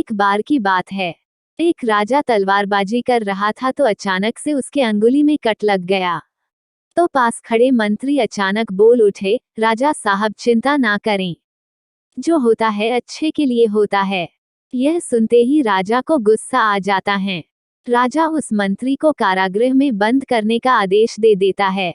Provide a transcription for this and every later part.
एक बार की बात है। एक राजा तलवारबाजी कर रहा था तो अचानक से उसके अंगुली में कट लग गया। तो पास खड़े मंत्री अचानक बोल उठे, राजा साहब चिंता ना करें, जो होता है अच्छे के लिए होता है। यह सुनते ही राजा को गुस्सा आ जाता है। राजा उस मंत्री को कारागृह में बंद करने का आदेश दे देता है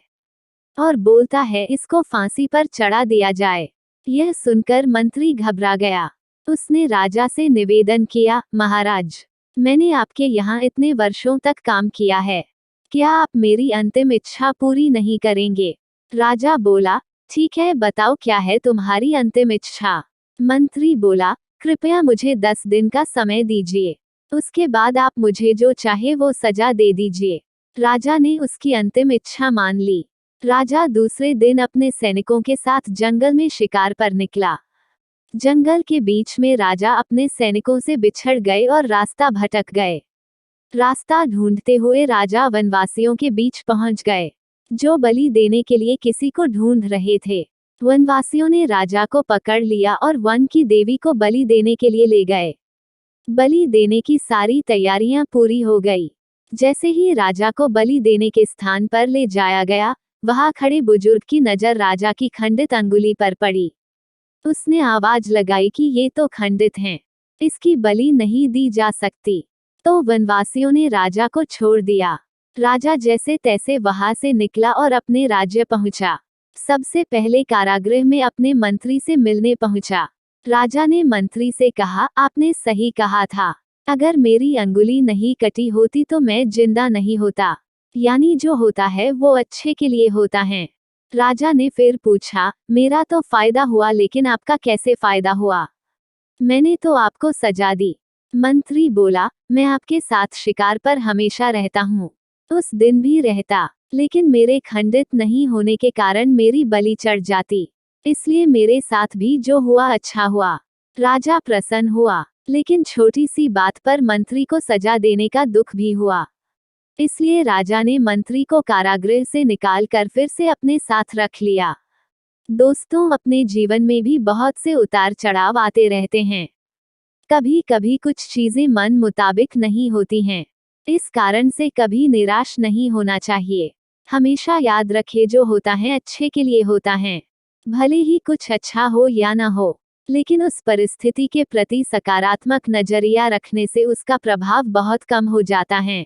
और बोलता है इसको फांसी पर चढ़ा दिया जाए। यह सुनकर मंत्री घबरा गया। उसने राजा से निवेदन किया, महाराज, मैंने आपके यहाँ इतने वर्षों तक काम किया है, क्या आप मेरी अंतिम इच्छा पूरी नहीं करेंगे? राजा बोला, ठीक है, बताओ क्या है तुम्हारी अंतिम इच्छा? मंत्री बोला, कृपया मुझे 10 दिन का समय दीजिए, उसके बाद आप मुझे जो चाहे वो सजा दे दीजिए। राजा ने उसकी अंतिम इच्छा मान ली। राजा दूसरे दिन अपने सैनिकों के साथ जंगल में शिकार पर निकला। जंगल के बीच में राजा अपने सैनिकों से बिछड़ गए और रास्ता भटक गए। रास्ता ढूंढते हुए राजा वनवासियों के बीच पहुंच गए, जो बलि देने के लिए किसी को ढूंढ रहे थे। वनवासियों ने राजा को पकड़ लिया और वन की देवी को बलि देने के लिए ले गए। बलि देने की सारी तैयारियां पूरी हो गई। जैसे ही राजा को बलि देने के स्थान पर ले जाया गया, वहां खड़े बुजुर्ग की नजर राजा की खंडित अंगुली पर पड़ी। उसने आवाज लगाई कि ये तो खंडित हैं, इसकी बलि नहीं दी जा सकती। तो वनवासियों ने राजा को छोड़ दिया। राजा जैसे तैसे वहां से निकला और अपने राज्य पहुंचा। सबसे पहले कारागृह में अपने मंत्री से मिलने पहुंचा। राजा ने मंत्री से कहा, आपने सही कहा था, अगर मेरी अंगुली नहीं कटी होती तो मैं जिंदा नहीं होता। यानी जो होता है वो अच्छे के लिए होता है। राजा ने फिर पूछा, मेरा तो फायदा हुआ लेकिन आपका कैसे फायदा हुआ? मैंने तो आपको सजा दी। मंत्री बोला, मैं आपके साथ शिकार पर हमेशा रहता हूँ, उस दिन भी रहता, लेकिन मेरे खंडित नहीं होने के कारण मेरी बलि चढ़ जाती, इसलिए मेरे साथ भी जो हुआ अच्छा हुआ। राजा प्रसन्न हुआ, लेकिन छोटी सी बात पर मंत्री को सजा देने का दुख भी हुआ। इसलिए राजा ने मंत्री को कारागृह से निकालकर फिर से अपने साथ रख लिया। दोस्तों, अपने जीवन में भी बहुत से उतार चढ़ाव आते रहते हैं। कभी कभी कुछ चीजें मन मुताबिक नहीं होती हैं। इस कारण से कभी निराश नहीं होना चाहिए। हमेशा याद रखें, जो होता है अच्छे के लिए होता है। भले ही कुछ अच्छा हो या ना हो, लेकिन उस परिस्थिति के प्रति सकारात्मक नजरिया रखने से उसका प्रभाव बहुत कम हो जाता है।